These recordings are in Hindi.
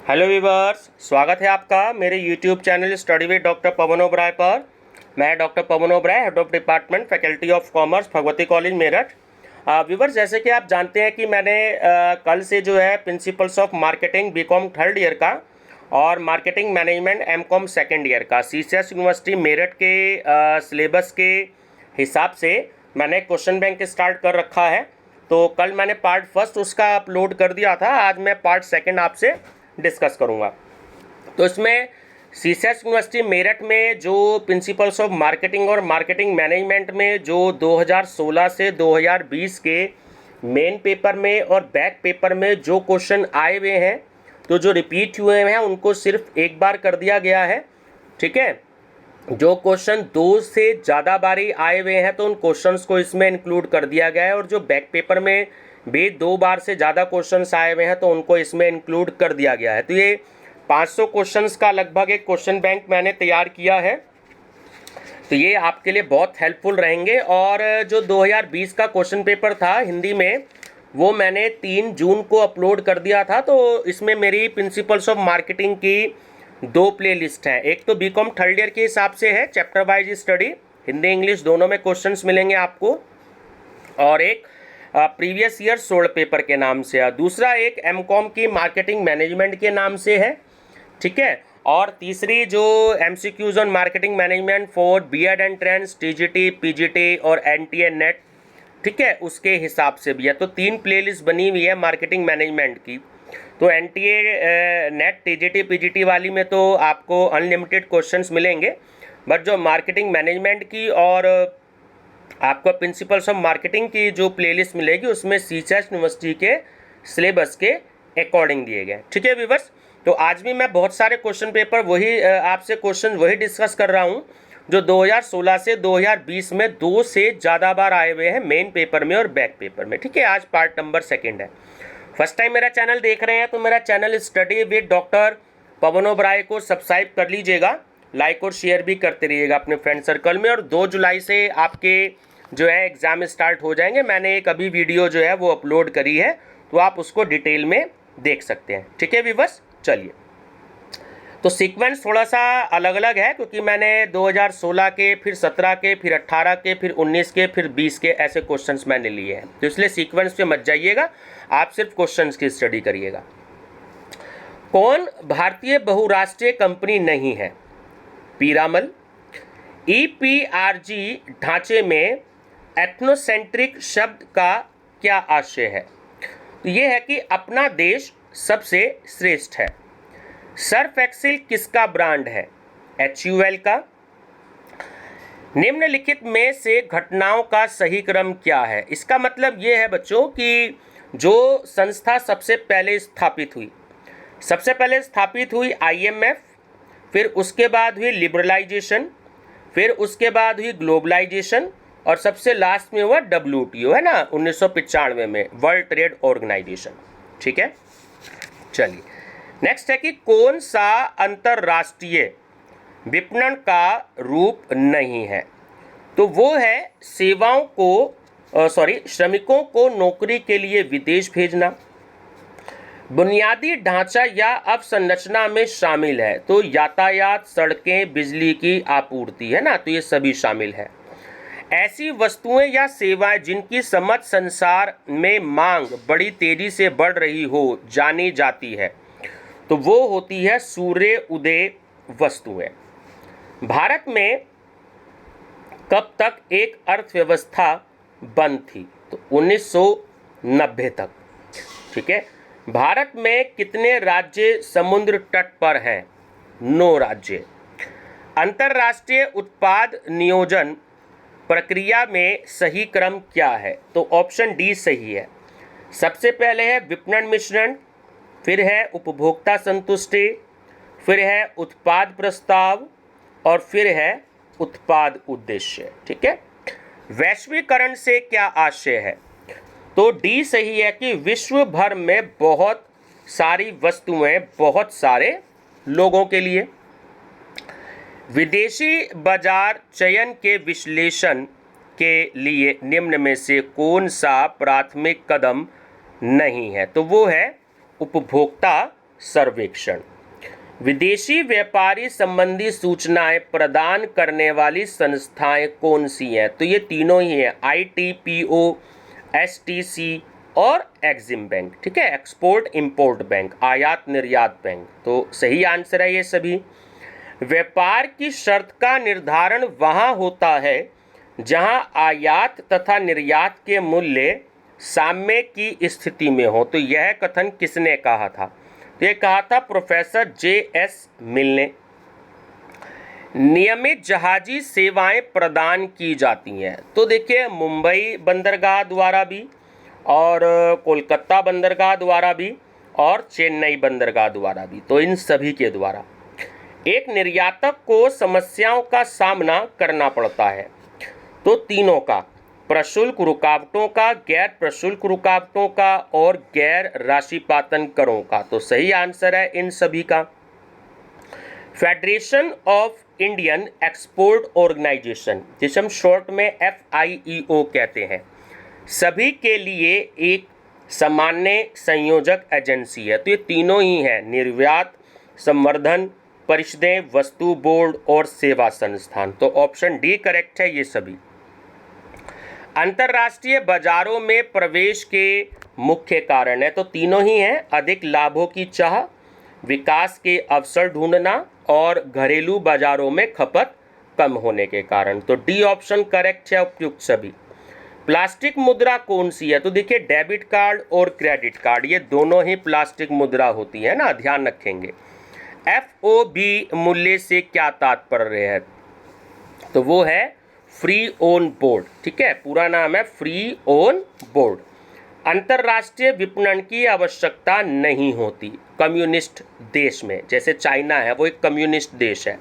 हेलो वीवर्स, स्वागत है आपका मेरे YouTube channel study with doctor Pawan Oberoi पर। मैं doctor Pawan Oberoi, head of department faculty of commerce, Bhagwati college Meerut. Viewers, जैसे कि आप जानते हैं कि मैंने कल से जो है principles of marketing BCom third year का और marketing management MCom second year CCS सीसीएस यूनिवर्सिटी मेरठ के सिलेबस के हिसाब से मैंने क्वेश्चन बैंक स्टार्ट कर रखा है। तो कल मैंने पार्ट फर्स्ट उसका अपलोड कर दिया था, आज मैं पार्ट सेकंड आपसे डिस्कस करूंगा। तो इसमें सीसीएस यूनिवर्सिटी मेरठ में जो प्रिंसिपल्स ऑफ मार्केटिंग और मार्केटिंग मैनेजमेंट में जो 2016 से 2020 के मेन पेपर में और बैक पेपर में जो क्वेश्चन आए हुए हैं, तो जो रिपीट हुए हैं उनको सिर्फ एक बार कर दिया गया है। ठीक है, जो क्वेश्चन दो से ज़्यादा बारी आए हुए हैं तो उन क्वेश्चंस को इसमें इंक्लूड कर दिया गया है, और जो बैक पेपर में भी दो बार से ज़्यादा क्वेश्चंस आए हुए हैं तो उनको इसमें इंक्लूड कर दिया गया है। तो ये 500 क्वेश्चंस का लगभग एक क्वेश्चन बैंक मैंने तैयार किया है, तो ये आपके लिए बहुत हेल्पफुल रहेंगे। और जो 2020 का क्वेश्चन पेपर था हिंदी में, वो मैंने 3 जून को अपलोड कर दिया था। तो इसमें मेरी प्रिंसिपल्स ऑफ मार्केटिंग की 2 प्लेलिस्ट हैं। एक तो बीकॉम थर्ड ईयर के हिसाब से है, chapter wise study, Hindi English दोनों में क्वेश्चंस मिलेंगे आपको, और एक प्रीवियस ईयर सोल्ड पेपर के नाम से है। दूसरा एक एमकॉम की मार्केटिंग मैनेजमेंट के नाम से है। ठीक है, और तीसरी जो MCQs on marketing management for BEd entrance, TGT, PGT और एनटीए नेट, ठीक है, उसके हिसाब से भी है। तो 3 प्लेलिस्ट बनी हुई है मार्केटिंग मैनेजमेंट की। तो एनटीए नेट, टीजीटी, पीजीटी वाली में तो आपको अनलिमिटेड क्वेश्चंस मिलेंगे, बट जो मार्केटिंग मैनेजमेंट की और आपको प्रिंसिपल्स ऑफ मार्केटिंग की जो प्लेलिस्ट मिलेगी उसमें सीसीएस यूनिवर्सिटी के सिलेबस के अकॉर्डिंग दिए गए। ठीक है व्यूअर्स, तो आज भी मैं बहुत सारे क्वेश्चन पेपर आपसे क्वेश्चन वही डिस्कस कर रहा हूँ जो 2016 से 2020 में 2 से ज़्यादा बार आए हुए हैं मेन पेपर में और बैक पेपर में। ठीक है, आज पार्ट नंबर सेकेंड है। फर्स्ट टाइम मेरा चैनल देख रहे हैं तो मेरा channel study with doctor Pawan Oberoi को सब्सक्राइब कर लीजिएगा, लाइक और शेयर भी करते रहिएगा अपने फ्रेंड सर्कल में। और 2 जुलाई से आपके जो है एग्ज़ाम स्टार्ट हो जाएंगे। मैंने एक अभी वीडियो जो है वो अपलोड करी है, तो आप उसको डिटेल में देख सकते हैं। ठीक है व्यूअर्स, चलिए, तो सीक्वेंस थोड़ा सा अलग अलग है क्योंकि मैंने 2016 के, फिर 17 के, फिर 18 के, फिर 19 के, फिर 20 के ऐसे क्वेश्चंस मैंने लिए हैं। तो इसलिए सीक्वेंस पे मत जाइएगा, आप सिर्फ क्वेश्चंस की स्टडी करिएगा। कौन भारतीय बहुराष्ट्रीय कंपनी नहीं है? पीरामल। ईपीआरजी ढांचे में एथनोसेंट्रिक शब्द का क्या आशय है? तो ये है कि अपना देश सबसे श्रेष्ठ है। सर्फ एक्सेल किसका ब्रांड है? HUL का। निम्नलिखित में से घटनाओं का सही क्रम क्या है? इसका मतलब ये है बच्चों कि जो संस्था सबसे पहले स्थापित हुई IMF, फिर उसके बाद हुई लिबरलाइजेशन, फिर उसके बाद हुई ग्लोबलाइजेशन, और सबसे लास्ट में हुआ WTO, है ना, 1995 में, वर्ल्ड ट्रेड ऑर्गेनाइजेशन। ठीक है, चलिए नेक्स्ट है कि कौन सा अंतरराष्ट्रीय विपणन का रूप नहीं है? तो वो है श्रमिकों को नौकरी के लिए विदेश भेजना। बुनियादी ढांचा या अवसंरचना में शामिल है, तो यातायात, सड़कें, बिजली की आपूर्ति, है ना, तो ये सभी शामिल है। ऐसी वस्तुएं या सेवाएं जिनकी समझ संसार में मांग बड़ी तेजी से बढ़ रही हो जानी जाती है, तो वो होती है सूर्य उदय वस्तुएं। भारत में कब तक एक अर्थव्यवस्था बंद थी? तो 1990 तक। ठीक है, भारत में कितने राज्य समुद्र तट पर हैं? 9 राज्य। अंतर्राष्ट्रीय उत्पाद नियोजन प्रक्रिया में सही क्रम क्या है? तो ऑप्शन डी सही है। सबसे पहले है विपणन मिश्रण, फिर है उपभोक्ता संतुष्टि, फिर है उत्पाद प्रस्ताव, और फिर है उत्पाद उद्देश्य। ठीक है, वैश्वीकरण से क्या आशय है? तो डी सही है कि विश्व भर में बहुत सारी वस्तुएं बहुत सारे लोगों के लिए। विदेशी बाजार चयन के विश्लेषण के लिए निम्न में से कौन सा प्राथमिक कदम नहीं है? तो वो है उपभोक्ता सर्वेक्षण। विदेशी व्यापारी संबंधी सूचनाएं प्रदान करने वाली संस्थाएं कौन सी हैं? तो ये तीनों ही हैं, ITPO, STC और एक्सिम बैंक। ठीक है, एक्सपोर्ट इंपोर्ट बैंक, आयात निर्यात बैंक। तो सही आंसर है ये सभी। व्यापार की शर्त का निर्धारण वहाँ होता है जहाँ आयात तथा निर्यात के मूल्य साम्य की स्थिति में हो। तो यह कथन किसने कहा था? तो ये कहा था प्रोफेसर JS मिल ने। नियमित जहाजी सेवाएं प्रदान की जाती हैं। तो देखिए, मुंबई बंदरगाह द्वारा भी और कोलकाता बंदरगाह द्वारा भी और चेन्नई बंदरगाह द्वारा भी, तो इन सभी के द्वारा एक निर्यातक को समस्याओं का सामना करना पड़ता है। तो तीनों का, प्रशुल्क रुकावटों का, गैर प्रशुल्क रुकावटों का और गैर राशिपातन करों का। तो सही आंसर है इन सभी का। Federation of Indian export organisation, जिसे हम शॉर्ट में FIEO कहते हैं, सभी के लिए एक सामान्य संयोजक एजेंसी है। तो ये तीनों ही हैं, निर्यात संवर्धन परिषदें, वस्तु बोर्ड और सेवा संस्थान। तो ऑप्शन डी करेक्ट है ये सभी। अंतर्राष्ट्रीय बाजारों में प्रवेश के मुख्य कारण है, तो तीनों ही हैं, अधिक लाभों की चाह, विकास के अवसर ढूंढना और घरेलू बाजारों में खपत कम होने के कारण। तो डी ऑप्शन करेक्ट है उपयुक्त सभी। प्लास्टिक मुद्रा कौन सी है? तो देखिए, डेबिट कार्ड और क्रेडिट कार्ड, ये दोनों ही प्लास्टिक मुद्रा होती है ना, ध्यान रखेंगे। FOB मूल्य से क्या तात्पर्य है? तो वो है फ्री ओन बोर्ड। ठीक है, पूरा नाम है फ्री ओन बोर्ड। अंतर्राष्ट्रीय विपणन की आवश्यकता नहीं होती कम्युनिस्ट देश में, जैसे चाइना है, वो एक कम्युनिस्ट देश है।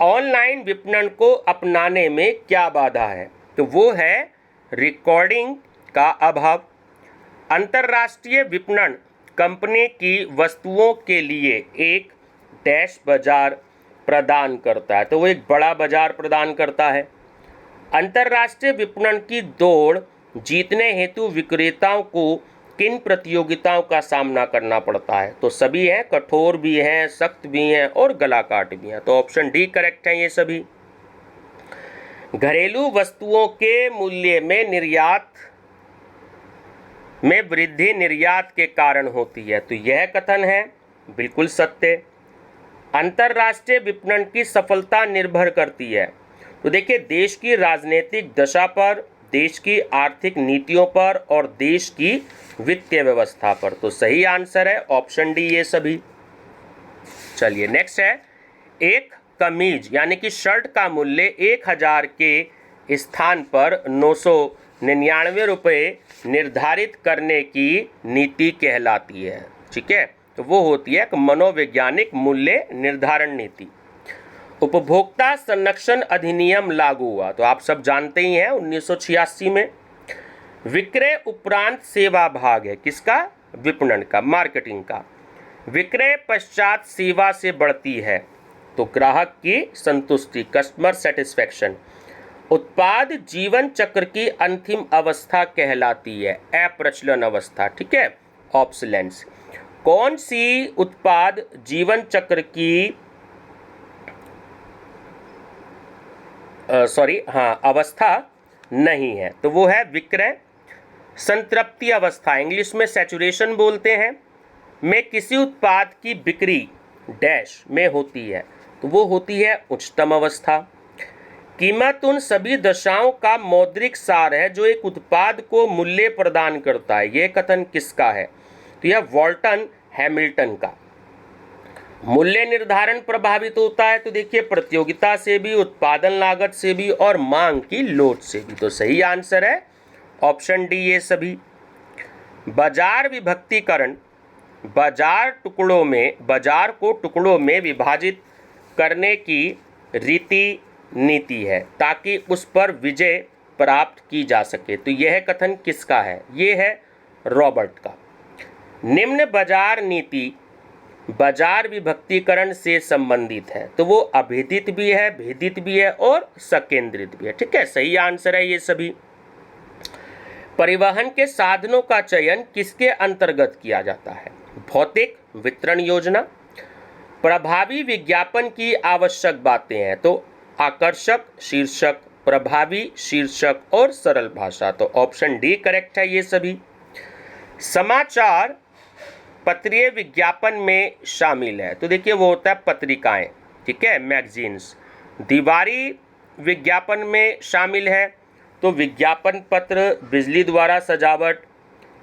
ऑनलाइन विपणन को अपनाने में क्या बाधा है? तो वो है रिकॉर्डिंग का अभाव। अंतर्राष्ट्रीय विपणन कंपनी की वस्तुओं के लिए एक डैश बाजार प्रदान करता है, तो वो एक बड़ा बाजार प्रदान करता है। अंतर्राष्ट्रीय विपणन की दौड़ जीतने हेतु विक्रेताओं को किन प्रतियोगिताओं का सामना करना पड़ता है? तो सभी हैं, कठोर भी हैं, सख्त भी हैं और गलाकाट भी हैं। तो ऑप्शन डी करेक्ट है ये सभी। घरेलू वस्तुओं के मूल्य में निर्यात में वृद्धि निर्यात के कारण होती है, तो यह कथन है बिल्कुल सत्य। अंतर्राष्ट्रीय विपणन की सफलता निर्भर करती है, तो देखिए, देश की राजनीतिक दशा पर, देश की आर्थिक नीतियों पर और देश की वित्तीय व्यवस्था पर। तो सही आंसर है ऑप्शन डी ये सभी। चलिए नेक्स्ट है, एक कमीज यानी कि शर्ट का मूल्य 1000 के स्थान पर 999 रुपये निर्धारित करने की नीति कहलाती है। ठीक है, तो वो होती है एक मनोवैज्ञानिक मूल्य निर्धारण नीति। उपभोक्ता संरक्षण अधिनियम लागू हुआ, तो आप सब जानते ही हैं 1986 में। विक्रय उपरांत सेवा भाग है किसका? विपणन का, मार्केटिंग का। विक्रय पश्चात सेवा से बढ़ती है, तो ग्राहक की संतुष्टि, कस्टमर सेटिस्फैक्शन। उत्पाद जीवन चक्र की अंतिम अवस्था कहलाती है अप्रचलन अवस्था। ठीक है, ऑब्सोलेंस। कौन सी उत्पाद जीवन चक्र की अवस्था नहीं है? तो वो है विक्रय संतृप्ति अवस्था, इंग्लिश में सैचुरेशन बोलते हैं, में किसी उत्पाद की बिक्री डैश में होती है, तो वो होती है उच्चतम अवस्था। कीमत उन सभी दशाओं का मौद्रिक सार है जो एक उत्पाद को मूल्य प्रदान करता है। यह कथन किसका है? तो यह वॉल्टन हैमिल्टन का। मूल्य निर्धारण प्रभावित होता है, तो देखिए, प्रतियोगिता से भी, उत्पादन लागत से भी और मांग की लोच से भी। तो सही आंसर है ऑप्शन डी ये सभी। बाजार विभक्तिकरण बाजार को टुकड़ों में विभाजित करने की रीति नीति है ताकि उस पर विजय प्राप्त की जा सके। तो यह कथन किसका है? ये है रॉबर्ट का। निम्न बाजार नीति बाजार विभक्तिकरण से संबंधित है, तो वो अभेदित भी है, भेदित भी है और सकेंद्रित भी है। ठीक है, सही आंसर है ये सभी। परिवहन के साधनों का चयन किसके अंतर्गत किया जाता है? भौतिक वितरण योजना। प्रभावी विज्ञापन की आवश्यक बातें हैं तो आकर्षक शीर्षक, प्रभावी शीर्षक और सरल भाषा। तो ऑप्शन डी करेक्ट है ये सभी। समाचार पत्रीय विज्ञापन में शामिल है तो देखिए वो होता है पत्रिकाएं, ठीक है, मैगजीन्स। दीवारी विज्ञापन में शामिल है तो विज्ञापन पत्र, बिजली द्वारा सजावट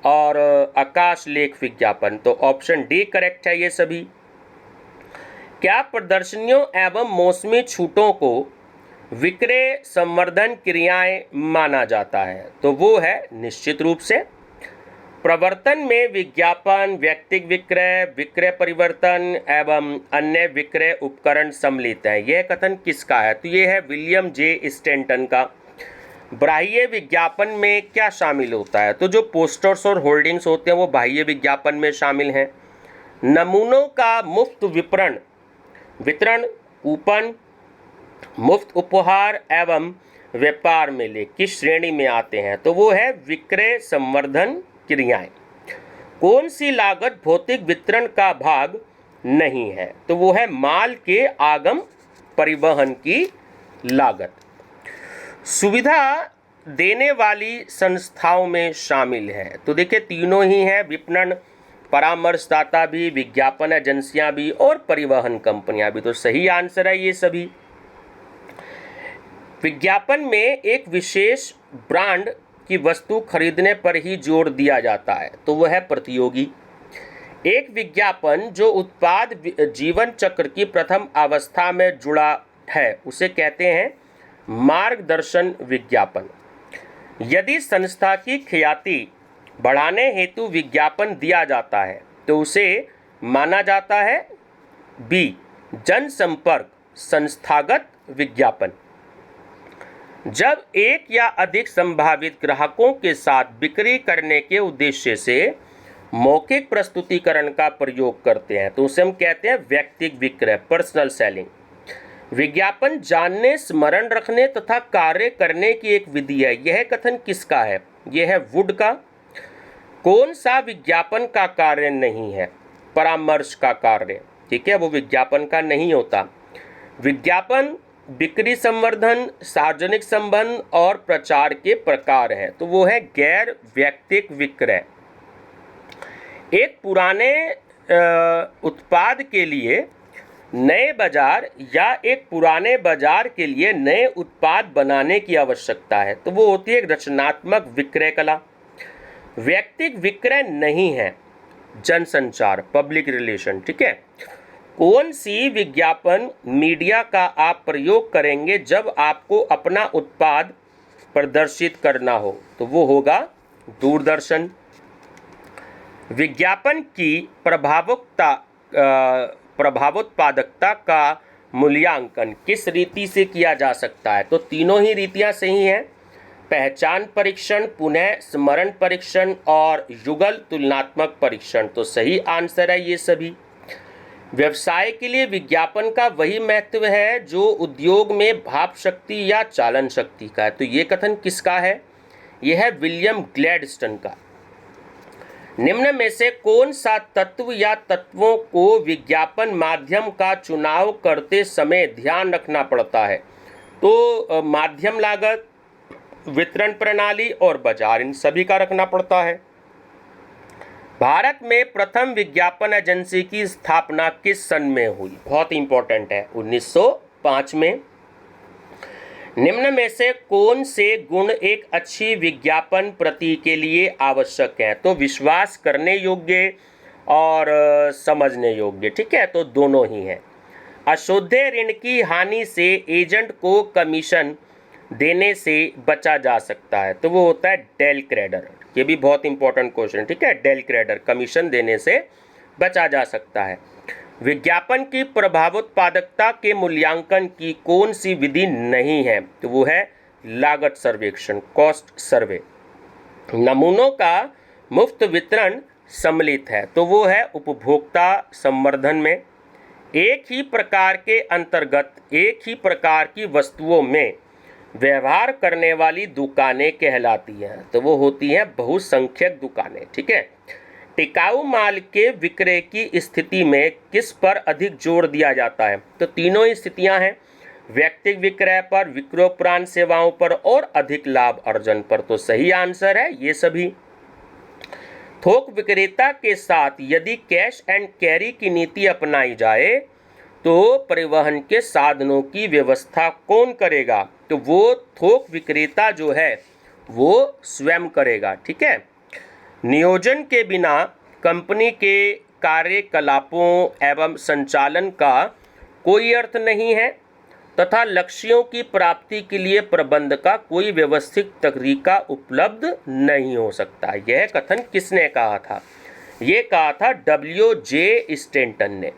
और आकाश लेख विज्ञापन। तो ऑप्शन डी करेक्ट है ये सभी। क्या प्रदर्शनियों एवं मौसमी छूटों को विक्रय संवर्धन क्रियाएं माना जाता है तो वो है निश्चित रूप से। प्रवर्तन में विज्ञापन, व्यक्तिगत विक्रय, विक्रय परिवर्तन एवं अन्य विक्रय उपकरण सम्मिलित हैं। यह कथन किसका है तो ये है विलियम जे स्टैंटन का। बाह्य विज्ञापन में क्या शामिल होता है तो जो पोस्टर्स और होर्डिंग्स होते हैं वो बाह्य विज्ञापन में शामिल हैं। नमूनों का मुफ्त वितरण, कूपन, मुफ्त उपहार एवं व्यापार मेले किस श्रेणी में आते हैं तो वो है विक्रय संवर्धन क्रियाएं। कौन सी लागत भौतिक वितरण का भाग नहीं है तो वो है माल के आगम परिवहन की लागत। सुविधा देने वाली संस्थाओं में शामिल है तो देखिए तीनों ही हैं, विपणन परामर्शदाता भी, विज्ञापन एजेंसियां भी और परिवहन कंपनियां भी। तो सही आंसर है ये सभी। विज्ञापन में एक विशेष ब्रांड की वस्तु खरीदने पर ही जोर दिया जाता है तो वह है प्रतियोगी। एक विज्ञापन जो उत्पाद जीवन चक्र की प्रथम अवस्था में जुड़ा है उसे कहते हैं मार्गदर्शन विज्ञापन। यदि संस्था की ख्याति बढ़ाने हेतु विज्ञापन दिया जाता है तो उसे माना जाता है बी जनसंपर्क संस्थागत विज्ञापन। जब एक या अधिक संभावित ग्राहकों के साथ बिक्री करने के उद्देश्य से मौखिक प्रस्तुतिकरण का प्रयोग करते हैं तो उसे हम कहते हैं व्यक्तिगत विक्रय, पर्सनल सेलिंग। विज्ञापन जानने, स्मरण रखने तथा कार्य करने की एक विधि है। यह कथन किसका है? यह है वुड का। कौन सा विज्ञापन का कार्य नहीं है? परामर्श का कार्य, ठीक है, वो विज्ञापन का नहीं होता। विज्ञापन बिक्री संवर्धन, सार्वजनिक संबंध और प्रचार के प्रकार हैं तो वो है गैर व्यक्तिगत विक्रय। एक पुराने उत्पाद के लिए नए बाजार या एक पुराने बाजार के लिए नए उत्पाद बनाने की आवश्यकता है तो वो होती है एक रचनात्मक विक्रय कला। व्यक्तिगत विक्रय नहीं है जनसंचार, पब्लिक रिलेशन, ठीक है। कौन सी विज्ञापन मीडिया का आप प्रयोग करेंगे जब आपको अपना उत्पाद प्रदर्शित करना हो तो वो होगा दूरदर्शन। विज्ञापन की प्रभावोत्पादकता का मूल्यांकन किस रीति से किया जा सकता है तो तीनों ही रीतियां सही हैं। पहचान परीक्षण, पुनः स्मरण परीक्षण और युगल तुलनात्मक परीक्षण। तो सही आंसर है ये सभी। व्यवसाय के लिए विज्ञापन का वही महत्व है जो उद्योग में भाप शक्ति या चालन शक्ति का है। तो ये कथन किसका है? यह है विलियम ग्लैडस्टोन का। निम्न में से कौन सा तत्व या तत्वों को विज्ञापन माध्यम का चुनाव करते समय ध्यान रखना पड़ता है? तो माध्यम लागत, वितरण प्रणाली और बाजार, इन सभी का रखना पड़ता है। भारत में प्रथम विज्ञापन एजेंसी की स्थापना किस सन में हुई? बहुत इंपॉर्टेंट है, 1905 में। निम्न में से कौन से गुण एक अच्छी विज्ञापन प्रति के लिए आवश्यक हैं? तो विश्वास करने योग्य और समझने योग्य, ठीक है, तो दोनों ही हैं। अशुद्ध ऋण की हानि से एजेंट को कमीशन देने से बचा जा सकता है तो वो होता है डेल क्रेडर। ये भी बहुत इंपॉर्टेंट क्वेश्चन है, ठीक है। डेल क्रेडर, कमीशन देने से बचा जा सकता है। विज्ञापन की प्रभावोत्पादकता के मूल्यांकन की कौन सी विधि नहीं है तो वो है लागत सर्वेक्षण, कॉस्ट सर्वे। नमूनों का मुफ्त वितरण सम्मिलित है तो वो है उपभोक्ता संवर्धन में। एक ही प्रकार के अंतर्गत एक ही प्रकार की वस्तुओं में व्यवहार करने वाली दुकानें कहलाती हैं तो वो होती हैं बहुसंख्यक दुकानें, ठीक है। टिकाऊ माल के विक्रय की स्थिति में किस पर अधिक जोर दिया जाता है? तो तीनों ही स्थितियां हैं, व्यक्तिगत विक्रय पर, विक्रयोपरांत सेवाओं पर और अधिक लाभ अर्जन पर। तो सही आंसर है ये सभी। थोक विक्रेता के साथ यदि कैश एंड कैरी की नीति अपनाई जाए तो परिवहन के साधनों की व्यवस्था कौन करेगा? तो वो थोक विक्रेता जो है वो स्वयं करेगा। ठीक है। नियोजन के बिना कंपनी के कार्यकलापों एवं संचालन का कोई अर्थ नहीं है तथा लक्ष्यों की प्राप्ति के लिए प्रबंध का कोई व्यवस्थित तरीका उपलब्ध नहीं हो सकता। यह कथन किसने कहा था? यह कहा था W.J. स्टैंटन ने।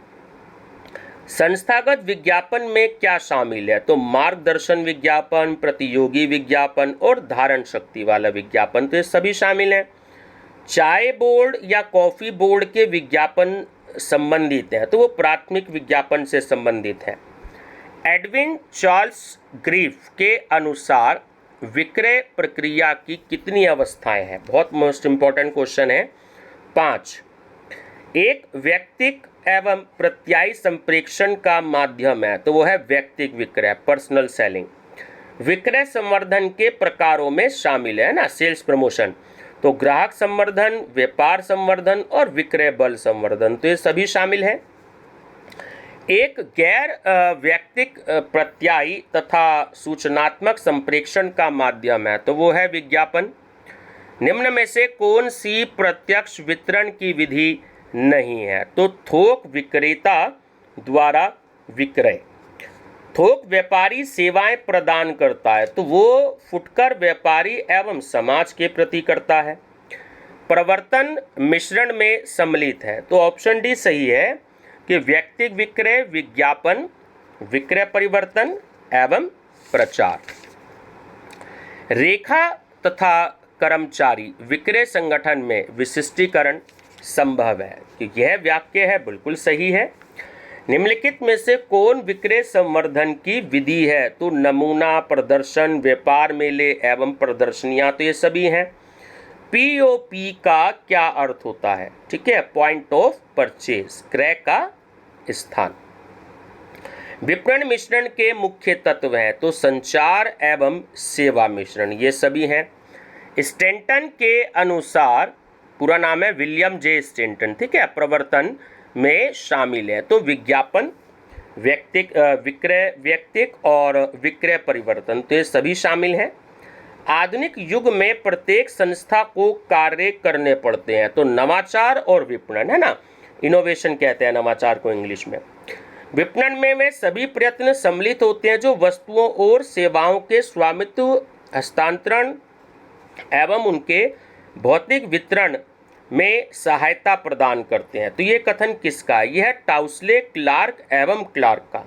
संस्थागत विज्ञापन में क्या शामिल है? तो मार्गदर्शन विज्ञापन, प्रतियोगी विज्ञापन और धारण शक्ति वाला विज्ञापन, तो ये सभी शामिल हैं। चाय बोर्ड या कॉफी बोर्ड के विज्ञापन संबंधित हैं, तो वो प्राथमिक विज्ञापन से संबंधित हैं। एडविन चार्ल्स ग्रीफ के अनुसार विक्रय प्रक्रिया की कितनी अवस्थाएं हैं? बहुत मोस्ट इंपॉर्टेंट क्वेश्चन है। 5। एक व्यक्तिक एवं प्रत्यायी संप्रेषण का माध्यम है, तो वो है व्यक्तिक विक्रय, पर्सनल सेलिंग। विक्रय संवर्धन के प्रकारों में शामिल है ना, सेल्स प्रमोशन, तो ग्राहक संवर्धन, व्यापार संवर्धन और विक्रय बल संवर्धन, तो ये सभी शामिल हैं। एक गैर व्यक्तिक प्रत्यायी तथा सूचनात्मक संप्रेषण का माध्यम है, तो वो है विज्ञापन। निम्न में से कौन सी प्रत्यक्ष वितरण की विधि नहीं है? तो थोक विक्रेता द्वारा विक्रय। थोक व्यापारी सेवाएं प्रदान करता है, तो वो फुटकर व्यापारी एवं समाज के प्रति करता है। प्रवर्तन मिश्रण में सम्मिलित है, तो ऑप्शन डी सही है कि व्यक्तिगत विक्रय, विज्ञापन, विक्रय परिवर्तन एवं प्रचार। रेखा तथा कर्मचारी विक्रय संगठन में विशिष्टीकरण संभव है, कि यह वाक्य है बिल्कुल सही है। निम्नलिखित में से कौन विक्रय संवर्धन की विधि है? तो नमूना प्रदर्शन, व्यापार मेले एवं प्रदर्शनियां, तो ये सभी हैं। POP का क्या अर्थ होता है? ठीक है, पॉइंट ऑफ परचेज, क्रय का स्थान। विपणन मिश्रण के मुख्य तत्व हैं, तो संचार एवं सेवा मिश्रण, ये सभी हैं। स्टैंटन के अनुसार, पूरा नाम है विलियम जे स्टैंटन, ठीक है, प्रवर्तन में शामिल है, तो विज्ञापन, व्यक्तिक और विक्रय परिवर्तन, तो ये सभी शामिल हैं। आधुनिक युग में प्रत्येक संस्था को कार्य करने पड़ते हैं, तो नवाचार और विपणन, है ना, इनोवेशन कहते हैं नवाचार को इंग्लिश में। विपणन में वे सभी प्रयत्न सम्मिलित होते हैं जो वस्तुओं और सेवाओं के स्वामित्व हस्तांतरण एवं उनके भौतिक वितरण में सहायता प्रदान करते हैं। तो ये कथन किसका है? यह है टाउसले, क्लार्क एवं क्लार्क का।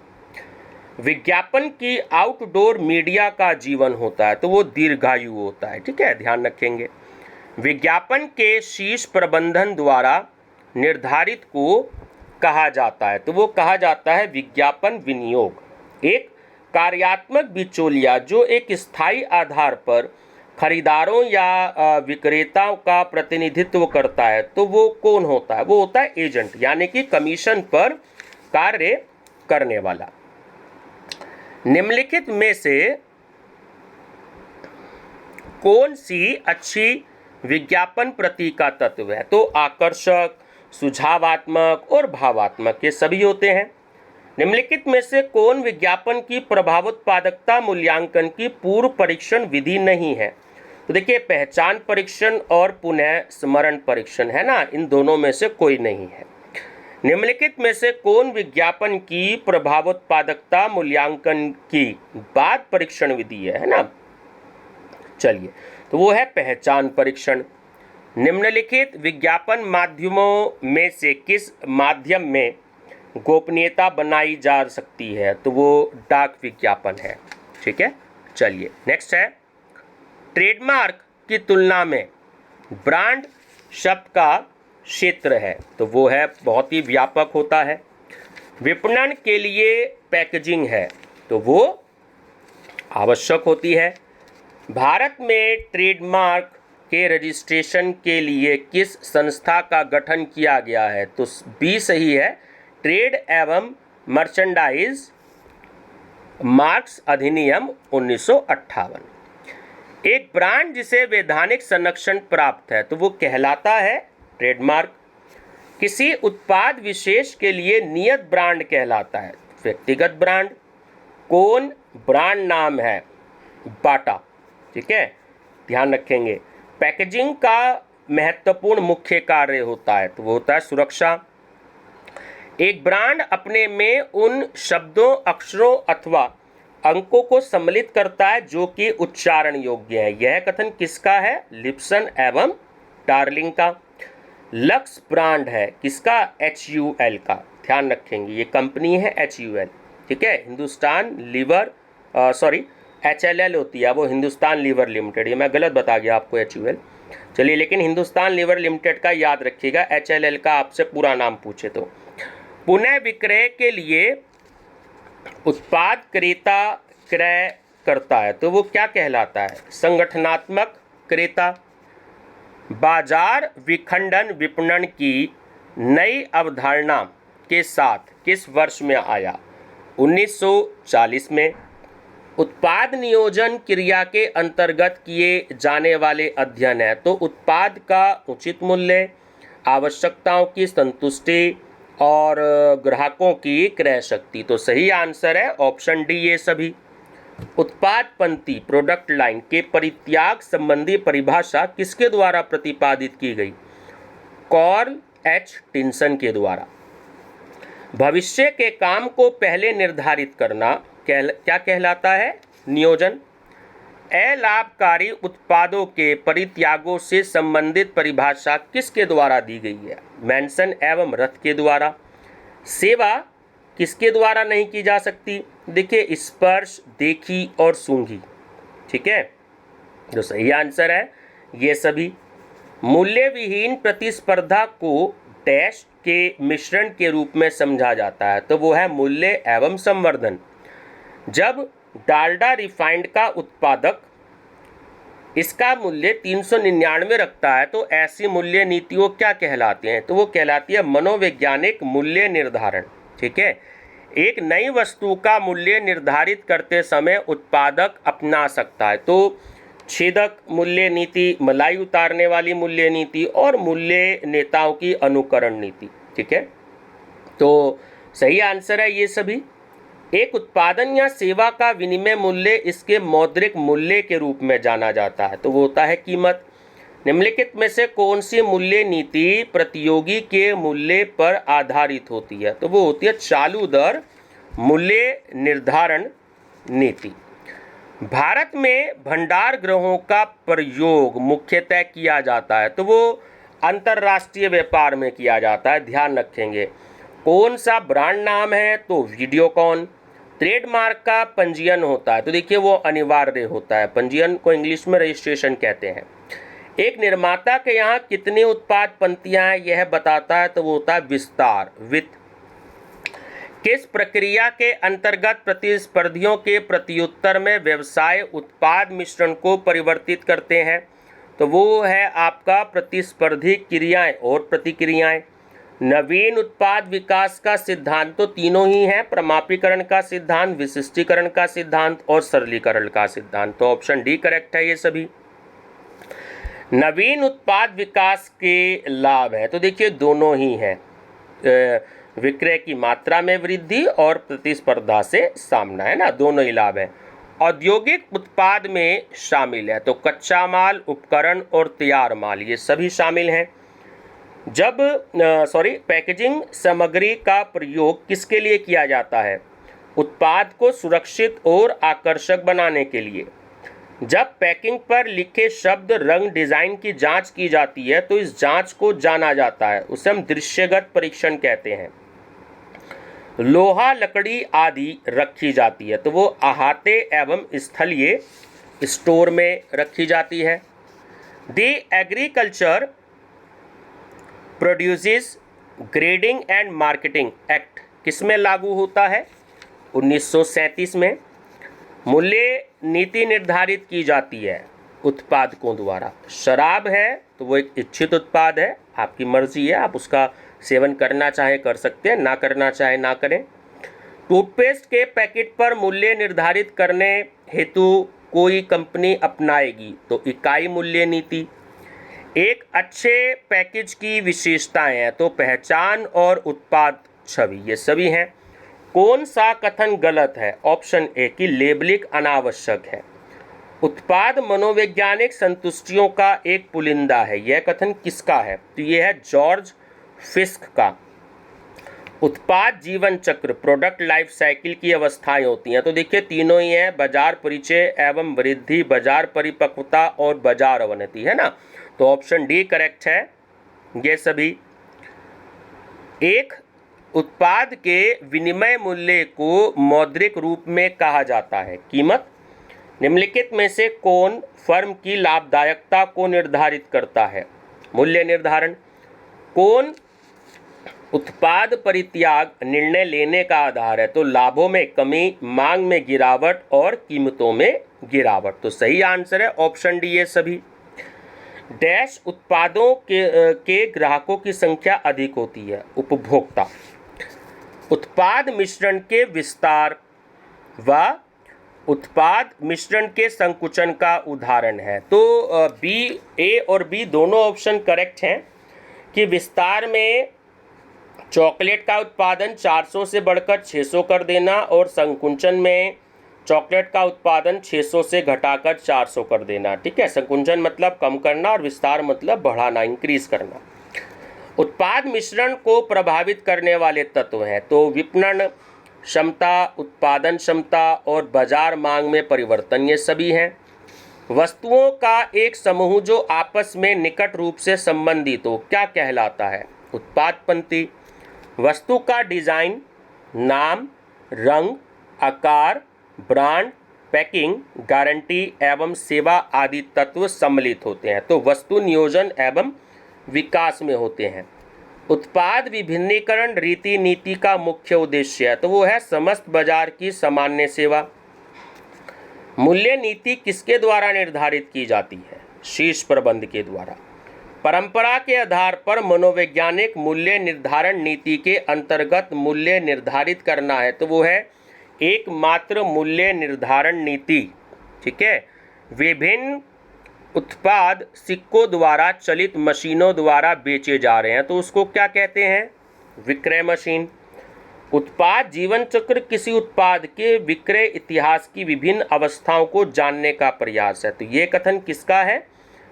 विज्ञापन की आउटडोर मीडिया का जीवन होता है, तो वो दीर्घायु होता है, ठीक है, ध्यान रखेंगे। विज्ञापन के शीर्ष प्रबंधन द्वारा निर्धारित को कहा जाता है, तो वो कहा जाता है विज्ञापन विनियोग। एक कार्यात्मक बिचौलिया जो एक स्थायी आधार पर खरीदारों या विक्रेताओं का प्रतिनिधित्व करता है, तो वो कौन होता है? वो होता है एजेंट, यानी कि कमीशन पर कार्य करने वाला। निम्नलिखित में से कौन सी अच्छी विज्ञापन प्रतीक का तत्व है? तो आकर्षक, सुझावात्मक और भावात्मक, ये सभी होते हैं। निम्नलिखित में से कौन विज्ञापन की प्रभावोत्पादकता मूल्यांकन की पूर्व परीक्षण विधि नहीं है? तो देखिए, पहचान परीक्षण और पुनः स्मरण परीक्षण, है ना, इन दोनों में से कोई नहीं है। निम्नलिखित में से कौन विज्ञापन की प्रभावोत्पादकता मूल्यांकन की बाद परीक्षण विधि है ना? चलिए, तो वो है पहचान परीक्षण। निम्नलिखित विज्ञापन माध्यमों में से किस माध्यम में गोपनीयता बनाई जा सकती है? तो वो डाक विज्ञापन है, ठीक है। चलिए, नेक्स्ट है, ट्रेडमार्क की तुलना में ब्रांड शब्द का क्षेत्र है, तो वो है बहुत ही व्यापक होता है। विपणन के लिए पैकेजिंग है, तो वो आवश्यक होती है। भारत में ट्रेडमार्क के रजिस्ट्रेशन के लिए किस संस्था का गठन किया गया है? तो बी सही है, ट्रेड एवं मर्चेंडाइज मार्क्स अधिनियम 1958। एक ब्रांड जिसे वैधानिक संरक्षण प्राप्त है तो वो कहलाता है ट्रेडमार्क। किसी उत्पाद विशेष के लिए नियत ब्रांड कहलाता है व्यक्तिगत ब्रांड। कौन ब्रांड नाम है? बाटा। ठीक है, ध्यान रखेंगे। पैकेजिंग का महत्वपूर्ण मुख्य कार्य होता है तो वो होता है सुरक्षा। एक ब्रांड अपने में उन शब्दों, अक्षरों अथवा अंकों को सम्मिलित करता है जो कि उच्चारण योग्य है। यह कथन किसका है? लिप्सन एवं डार्लिंग का। लक्स ब्रांड है किसका? HUL का। ध्यान रखेंगे, ये कंपनी है HUL। ठीक है, हिंदुस्तान लीवर HLL होती है, वो हिंदुस्तान लीवर लिमिटेड। ये मैं गलत बता गया आपको, HUL। चलिए, लेकिन हिंदुस्तान लीवर लिमिटेड का याद रखिएगा, HLL का आपसे पूरा नाम पूछे तो। पुनः विक्रय के लिए उत्पाद क्रेता क्रय करता है तो वो क्या कहलाता है? संगठनात्मक क्रेता। बाजार विखंडन विपणन की नई अवधारणा के साथ किस वर्ष में आया? 1940 में। उत्पाद नियोजन क्रिया के अंतर्गत किए जाने वाले अध्ययन है तो उत्पाद का उचित मूल्य, आवश्यकताओं की संतुष्टि और ग्राहकों की क्रय शक्ति। तो सही आंसर है ऑप्शन डी, ये सभी। उत्पाद पंक्ति प्रोडक्ट लाइन के परित्याग संबंधी परिभाषा किसके द्वारा प्रतिपादित की गई? कार्ल एच टिन्सन के द्वारा। भविष्य के काम को पहले निर्धारित करना क्या कहलाता है? नियोजन। अलाभकारी उत्पादों के परित्यागों से संबंधित परिभाषा किसके द्वारा दी गई है? मैनसन एवं रथ के द्वारा। सेवा किसके द्वारा नहीं की जा सकती? देखिए, स्पर्श, देखी और सूंघी। ठीक है, जो सही आंसर है ये सभी। मूल्य विहीन प्रतिस्पर्धा को डैश के मिश्रण के रूप में समझा जाता है तो वो है मूल्य एवं संवर्धन। जब डालडा रिफाइंड का उत्पादक इसका मूल्य 399 रखता है तो ऐसी मूल्य नीतियों क्या कहलाती हैं? तो वो कहलाती है मनोवैज्ञानिक मूल्य निर्धारण। ठीक है, एक नई वस्तु का मूल्य निर्धारित करते समय उत्पादक अपना सकता है तो छेदक मूल्य नीति, मलाई उतारने वाली मूल्य नीति और मूल्य नेताओं की अनुकरण नीति। ठीक है, तो सही आंसर है ये सभी। एक उत्पादन या सेवा का विनिमय मूल्य इसके मौद्रिक मूल्य के रूप में जाना जाता है तो वो होता है कीमत। निम्नलिखित में से कौन सी मूल्य नीति प्रतियोगी के मूल्य पर आधारित होती है? तो वो होती है चालू दर मूल्य निर्धारण नीति। भारत में भंडार गृहों का प्रयोग मुख्यतः किया जाता है तो वो अंतर्राष्ट्रीय व्यापार में किया जाता है। ध्यान रखेंगे। कौन सा ब्रांड नाम है? तो वीडियोकॉन। ट्रेडमार्क का पंजीयन होता है तो देखिए वो अनिवार्य होता है, पंजीयन को इंग्लिश में रजिस्ट्रेशन कहते हैं। एक निर्माता के यहाँ कितनी उत्पाद पंक्तियां हैं यह बताता है तो वो होता है विस्तार, वित्त। किस प्रक्रिया के अंतर्गत प्रतिस्पर्धियों के प्रत्युत्तर में व्यवसाय उत्पाद मिश्रण को परिवर्तित करते हैं? तो वो है आपका प्रतिस्पर्धी क्रियाएं और प्रतिक्रियाएं। नवीन उत्पाद विकास का सिद्धांत तो तीनों ही हैं, प्रमापीकरण का सिद्धांत, विशिष्टीकरण का सिद्धांत और सरलीकरण का सिद्धांत। तो ऑप्शन डी करेक्ट है ये सभी। नवीन उत्पाद विकास के लाभ है तो देखिए दोनों ही हैं, विक्रय की मात्रा में वृद्धि और प्रतिस्पर्धा से सामना, है ना, दोनों ही लाभ हैं। औद्योगिक उत्पाद में शामिल है तो कच्चा माल, उपकरण और तैयार माल ये सभी शामिल हैं। जब पैकेजिंग सामग्री का प्रयोग किसके लिए किया जाता है? उत्पाद को सुरक्षित और आकर्षक बनाने के लिए। जब पैकिंग पर लिखे शब्द, रंग, डिजाइन की जांच की जाती है तो इस जांच को जाना जाता है, उसे हम दृश्यगत परीक्षण कहते हैं। लोहा, लकड़ी आदि रखी जाती है तो वो अहाते एवं स्थलीय स्टोर में रखी जाती है। The agriculture produces grading and marketing act किसमें लागू होता है? 1937 में। मूल्य नीति निर्धारित की जाती है उत्पादकों द्वारा। शराब है तो वो एक इच्छित उत्पाद है, आपकी मर्जी है, आप उसका सेवन करना चाहे कर सकते हैं, ना करना चाहे ना करें। टूथपेस्ट के पैकेट पर मूल्य निर्धारित करने हेतु कोई कंपनी अपनाएगी तो इकाई मूल्य नीति। एक अच्छे पैकेज की विशेषताएं हैं तो पहचान और उत्पाद छवि, ये सभी हैं। कौन सा कथन गलत है? ऑप्शन ए कि लेबलिंग अनावश्यक है। उत्पाद मनोवैज्ञानिक संतुष्टियों का एक पुलिंदा है, यह कथन किसका है? तो यह है जॉर्ज फिस्क का। उत्पाद जीवन चक्र, प्रोडक्ट लाइफ साइकिल की अवस्थाएं होती हैं, तो देखिए तीनों ही हैं, बाजार परिचय एवं वृद्धि, बाजार परिपक्वता और बाजार अवनति, है ना। तो ऑप्शन डी करेक्ट है ये सभी। एक उत्पाद के विनिमय मूल्य को मौद्रिक रूप में कहा जाता है। कीमत, निम्नलिखित में से कौन फर्म की लाभदायकता को निर्धारित करता है? मूल्य निर्धारण। कौन उत्पाद परित्याग निर्णय लेने का आधार है? तो लाभों में कमी, मांग में गिरावट और कीमतों में गिरावट। तो सही आंसर है ऑप्शन डी ये सभी। डैश उत्पादों के ग्राहकों की संख्या अधिक होती है? उपभोक्ता। उत्पाद मिश्रण के विस्तार व उत्पाद मिश्रण के संकुचन का उदाहरण है। तो बी, ए और बी दोनों ऑप्शन करेक्ट हैं कि विस्तार में चॉकलेट का उत्पादन 400 से बढ़कर 600 कर देना और संकुचन में चॉकलेट का उत्पादन 600 से घटाकर 400 कर देना। ठीक है, संकुचन मतलब कम करना और विस्तार मतलब बढ़ाना, इंक्रीज करना। उत्पाद मिश्रण को प्रभावित करने वाले तत्व हैं तो विपणन क्षमता, उत्पादन क्षमता और बाजार मांग में परिवर्तन, ये सभी हैं। वस्तुओं का एक समूह जो आपस में निकट रूप से संबंधित हो क्या कहलाता है? उत्पाद पंक्ति। वस्तु का डिजाइन, नाम, रंग, आकार, ब्रांड, पैकिंग, गारंटी एवं सेवा आदि तत्व सम्मिलित होते हैं तो वस्तु नियोजन एवं विकास में होते हैं। उत्पाद विभिन्नीकरण रीति नीति का मुख्य उद्देश्य है तो वो है समस्त बाजार की सामान्य सेवा। मूल्य नीति किसके द्वारा निर्धारित की जाती है? शीर्ष प्रबंध के द्वारा। परंपरा के आधार पर मनोवैज्ञानिक मूल्य निर्धारण नीति के अंतर्गत मूल्य निर्धारित करना है तो वो है एकमात्र मूल्य निर्धारण नीति। ठीक है, विभिन्न उत्पाद सिक्कों द्वारा चलित मशीनों द्वारा बेचे जा रहे हैं तो उसको क्या कहते हैं? विक्रय मशीन। उत्पाद जीवन चक्र किसी उत्पाद के विक्रय इतिहास की विभिन्न अवस्थाओं को जानने का प्रयास है तो ये कथन किसका है?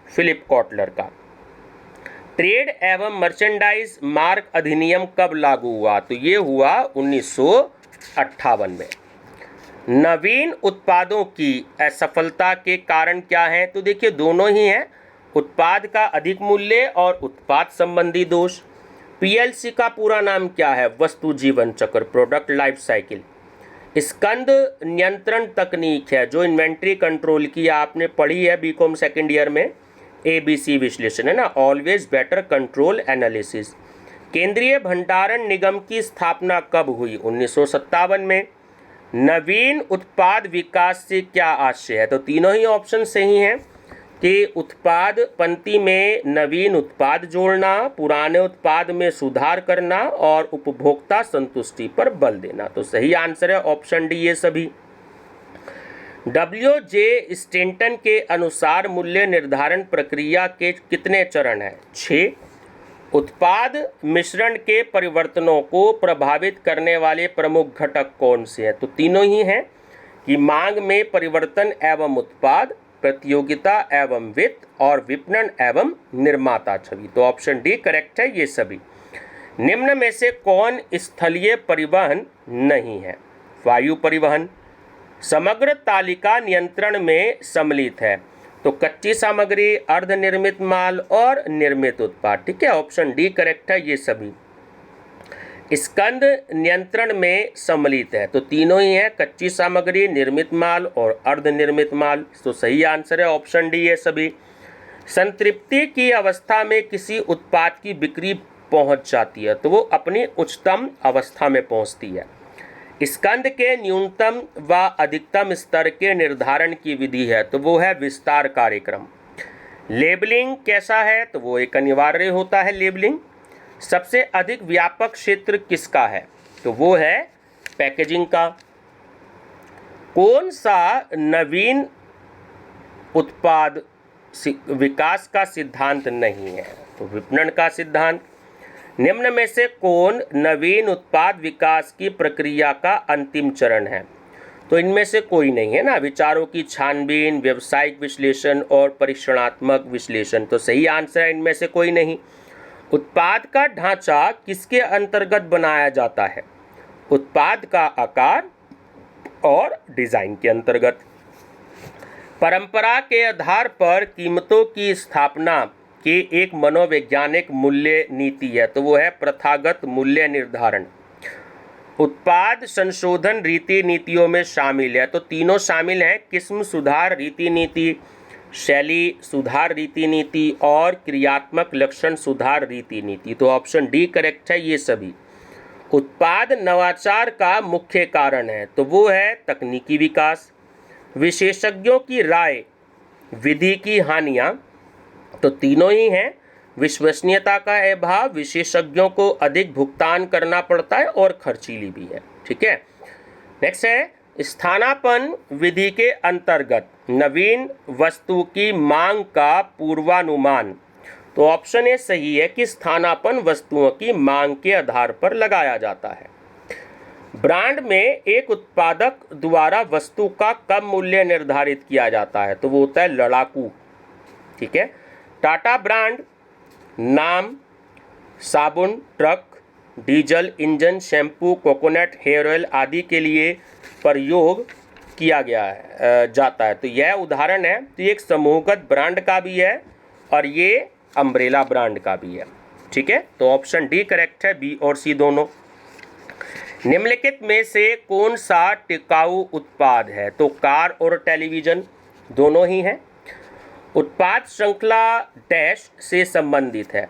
फिलिप कॉटलर का। ट्रेड एवं मर्चेंडाइज मार्क अधिनियम कब लागू हुआ? तो ये हुआ 1958 में। नवीन उत्पादों की असफलता के कारण क्या हैं? तो देखिए दोनों ही हैं, उत्पाद का अधिक मूल्य और उत्पाद संबंधी दोष। पीएलसी का पूरा नाम क्या है? वस्तु जीवन चक्र, प्रोडक्ट लाइफ साइकिल। स्कंद नियंत्रण तकनीक है जो इन्वेंट्री कंट्रोल की आपने पढ़ी है बीकॉम सेकेंड ईयर में, ABC विश्लेषण है ना, ऑलवेज बेटर कंट्रोल एनालिसिस। केंद्रीय भंडारण निगम की स्थापना कब हुई? 1957 में। नवीन उत्पाद विकास से क्या आशय है? तो तीनों ही ऑप्शन सही हैं कि उत्पाद पंक्ति में नवीन उत्पाद जोड़ना, पुराने उत्पाद में सुधार करना और उपभोक्ता संतुष्टि पर बल देना। तो सही आंसर है ऑप्शन डी ये सभी। WJ स्टेंटन के अनुसार मूल्य निर्धारण प्रक्रिया के कितने चरण हैं? 6। उत्पाद मिश्रण के परिवर्तनों को प्रभावित करने वाले प्रमुख घटक कौन से हैं? तो तीनों ही हैं कि मांग में परिवर्तन एवं उत्पाद, प्रतियोगिता एवं वित्त और विपणन एवं निर्माता छवि। तो ऑप्शन डी करेक्ट है ये सभी। निम्न में से कौन स्थलीय परिवहन नहीं है? वायु परिवहन। समग्र तालिका नियंत्रण में सम्मिलित है तो कच्ची सामग्री, अर्धनिर्मित माल और निर्मित उत्पाद। ठीक है, ऑप्शन डी करेक्ट है ये सभी। स्कंद नियंत्रण में सम्मिलित है तो तीनों ही हैं, कच्ची सामग्री, निर्मित माल और अर्धनिर्मित माल। तो सही आंसर है ऑप्शन डी ये सभी। संतृप्ति की अवस्था में किसी उत्पाद की बिक्री पहुंच जाती है तो वो अपनी उच्चतम अवस्था में पहुंचती है। स्कंद के न्यूनतम व अधिकतम स्तर के निर्धारण की विधि है, तो वो है विस्तार कार्यक्रम। लेबलिंग कैसा है, तो वो एक अनिवार्य होता है लेबलिंग। सबसे अधिक व्यापक क्षेत्र किसका है, तो वो है पैकेजिंग का। कौन सा नवीन उत्पाद विकास का सिद्धांत नहीं है, तो विपणन का सिद्धांत। निम्न में से कौन नवीन उत्पाद विकास की प्रक्रिया का अंतिम चरण है, तो इनमें से कोई नहीं है ना। विचारों की छानबीन, व्यावसायिक विश्लेषण और परीक्षणात्मक विश्लेषण, तो सही आंसर है इनमें से कोई नहीं। उत्पाद का ढांचा किसके अंतर्गत बनाया जाता है, उत्पाद का आकार और डिजाइन के अंतर्गत। परंपरा के आधार पर कीमतों की स्थापना की एक मनोवैज्ञानिक मूल्य नीति है, तो वो है प्रथागत मूल्य निर्धारण। उत्पाद संशोधन रीति नीतियों में शामिल है, तो तीनों शामिल हैं, किस्म सुधार रीति नीति, शैली सुधार रीति नीति और क्रियात्मक लक्षण सुधार रीति नीति। तो ऑप्शन डी करेक्ट है ये सभी। उत्पाद नवाचार का मुख्य कारण है, तो वो है तकनीकी विकास। विशेषज्ञों की राय, विधि की हानियां, तो तीनों ही हैं। विश्वसनीयता का अभाव, विशेषज्ञों को अधिक भुगतान करना पड़ता है और खर्चीली भी है। ठीक है, नेक्स्ट है स्थानापन्न विधि के अंतर्गत नवीन वस्तु की मांग का पूर्वानुमान। तो ऑप्शन ए सही है कि स्थानापन्न वस्तुओं की मांग के आधार पर लगाया जाता है। ब्रांड में एक उत्पादक द्वारा वस्तु का कम मूल्य निर्धारित किया जाता है, तो वो होता है लड़ाकू। ठीक है, टाटा ब्रांड नाम साबुन, truck, diesel engine, shampoo, coconut hair oil आदि के लिए प्रयोग किया जाता है, तो यह उदाहरण है। तो ये एक समूहगत ब्रांड का भी है और ये अम्ब्रेला ब्रांड का भी है। ठीक है, तो ऑप्शन डी करेक्ट है, बी और सी दोनों। निम्नलिखित में से कौन सा टिकाऊ उत्पाद है, तो कार और टेलीविजन दोनों ही हैं। उत्पाद श्रृंखला डैश से संबंधित है,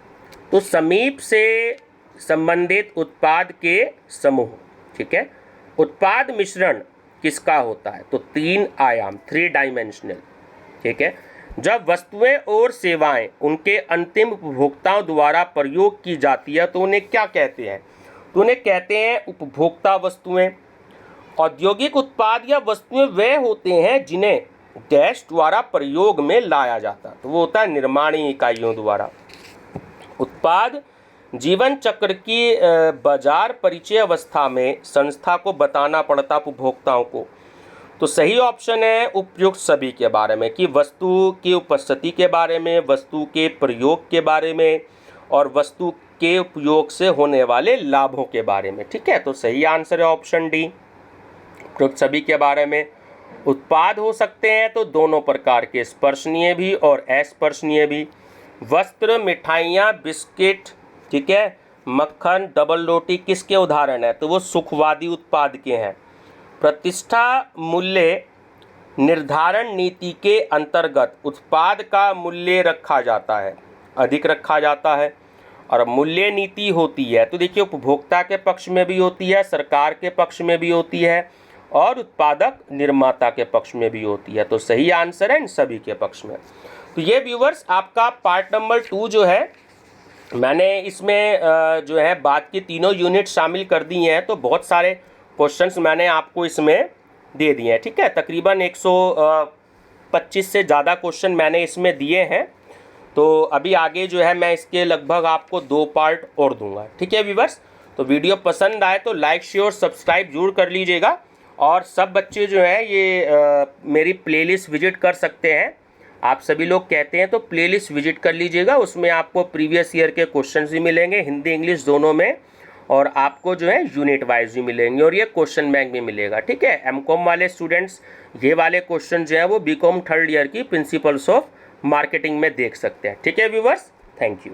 तो समीप से संबंधित उत्पाद के समूह। ठीक है, उत्पाद मिश्रण किसका होता है, तो 3 आयाम, 3 डायमेंशनल। ठीक है, जब वस्तुएं और सेवाएं उनके अंतिम उपभोक्ताओं द्वारा प्रयोग की जाती है तो उन्हें क्या कहते हैं, तो उन्हें कहते हैं उपभोक्ता वस्तुएं। औद्योगिक उत्पाद या वस्तुएं वे होते हैं जिन्हें डैश द्वारा प्रयोग में लाया जाता है, तो वो होता है निर्माणी इकाइयों द्वारा। उत्पाद जीवन चक्र की बाजार परिचय अवस्था में संस्था को बताना पड़ता उपभोक्ताओं को, तो सही ऑप्शन है उपयुक्त सभी के बारे में, कि वस्तु की उपस्थिति के बारे में, वस्तु के प्रयोग के बारे में और वस्तु के उपयोग से होने वाले लाभों के बारे में। ठीक है, तो सही आंसर है ऑप्शन डी, उपयुक्त सभी के बारे में। उत्पाद हो सकते हैं तो दोनों प्रकार के, स्पर्शनीय भी और अस्पर्शनीय भी। वस्त्र, मिठाइयाँ, बिस्किट, ठीक है, मक्खन, डबल रोटी किसके उदाहरण है, तो वो सुखवादी उत्पाद के हैं। प्रतिष्ठा मूल्य निर्धारण नीति के अंतर्गत उत्पाद का मूल्य रखा जाता है, अधिक रखा जाता है। और मूल्य नीति होती है, तो देखिए उपभोक्ता के पक्ष में भी होती है, सरकार के पक्ष में भी होती है और उत्पादक निर्माता के पक्ष में भी होती है, तो सही आंसर है इन सभी के पक्ष में। तो ये व्यूवर्स आपका पार्ट नंबर 2 जो है, मैंने इसमें जो है बात की तीनों यूनिट शामिल कर दी हैं, तो बहुत सारे क्वेश्चंस मैंने आपको इसमें दे दिए हैं। ठीक है, तकरीबन 125 से ज़्यादा क्वेश्चन मैंने इसमें दिए हैं, तो अभी आगे जो है मैं इसके लगभग आपको 2 पार्ट और दूंगा। ठीक है व्यूवर्स, तो वीडियो पसंद आए तो लाइक शेयर सब्सक्राइब जरूर कर लीजिएगा। और सब बच्चे जो हैं ये मेरी प्लेलिस्ट विजिट कर सकते हैं, आप सभी लोग कहते हैं तो प्लेलिस्ट विजिट कर लीजिएगा, उसमें आपको प्रीवियस ईयर के क्वेश्चंस भी मिलेंगे हिंदी इंग्लिश दोनों में, और आपको जो है यूनिट वाइज भी मिलेंगे और ये क्वेश्चन बैंक भी मिलेगा। ठीक है, एमकॉम वाले स्टूडेंट्स ये वाले क्वेश्चन जो है वो बीकॉम 3rd ईयर की प्रिंसिपल्स ऑफ मार्केटिंग में देख सकते हैं। ठीक है व्यूवर्स, थैंक यू।